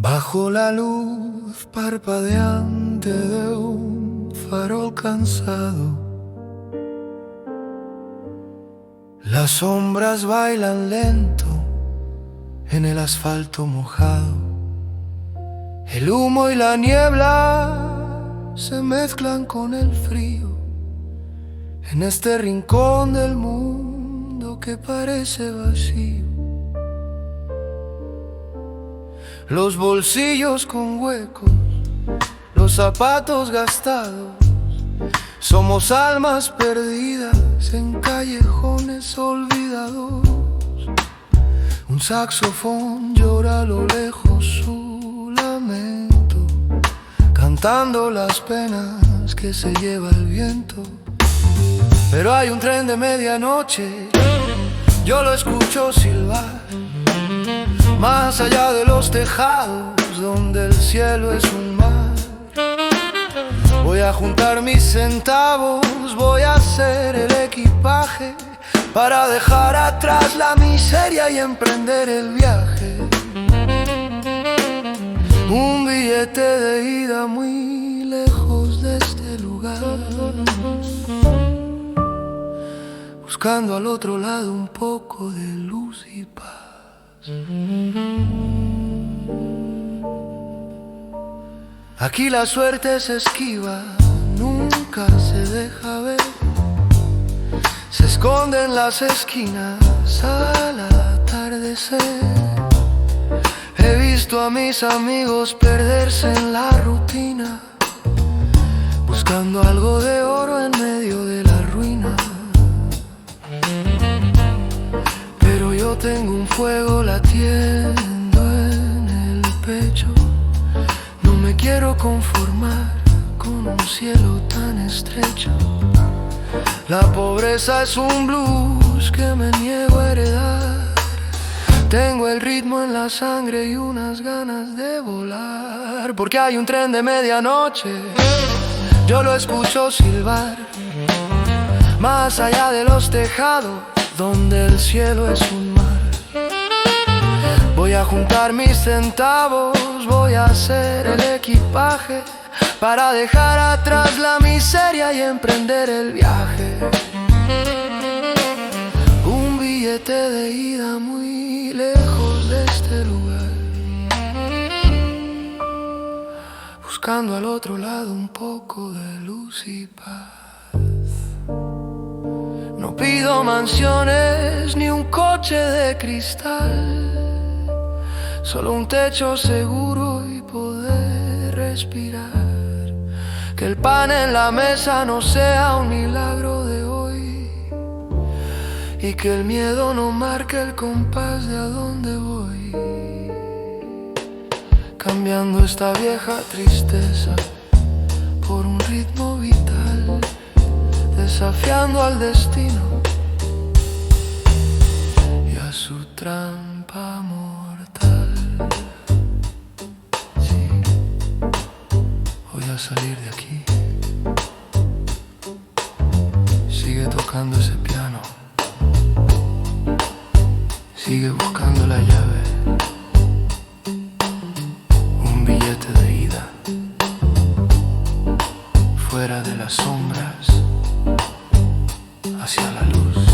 Bajo la luz parpadeante de un farol cansado, las sombras bailan lento en el asfalto mojado. El humo y la niebla se mezclan con el frío en este rincón del mundo que parece vacío. Los bolsillos con huecos, los zapatos gastados, somos almas perdidas en callejones olvidados. Un saxofón llora a lo lejos su lamento, cantando las penas que se lleva el viento. Pero hay un tren de medianoche, yo lo escucho silbar, más allá de los tejados, donde el cielo es un mar. Voy a juntar mis centavos, voy a hacer el equipaje para dejar atrás la miseria y emprender el viaje. Un billete de ida muy lejos de este lugar, buscando al otro lado un poco de luz y paz. Aquí la suerte se esquiva, nunca se deja ver, se esconde en las esquinas al atardecer. He visto a mis amigos perderse en la rutina, buscando algo de oro en medio de la ruina. Pero yo tengo un fuego latiendo en el pecho, no me quiero conformar con un cielo tan estrecho. La pobreza es un blues que me niego a heredar. Tengo el ritmo en la sangre y unas ganas de volar. Porque hay un tren de medianoche, yo lo escucho silbar, más allá de los tejados, donde el cielo es un mar. Voy a juntar mis centavos, voy a hacer el equipaje para dejar atrás la miseria y emprender el viaje. Un billete de ida muy lejos de este lugar, buscando al otro lado un poco de luz y paz. No pido mansiones ni un coche de cristal, solo un techo seguro y poder respirar. Que el pan en la mesa no sea un milagro de hoy, y que el miedo no marque el compás de a dónde voy. Cambiando esta vieja tristeza por un ritmo vital, desafiando al destino y a su trampa mortal. Sí, voy a salir de aquí. Sigue tocando ese piano, sigue buscando la llave. Un billete de ida, fuera de las sombras, hacia la luz.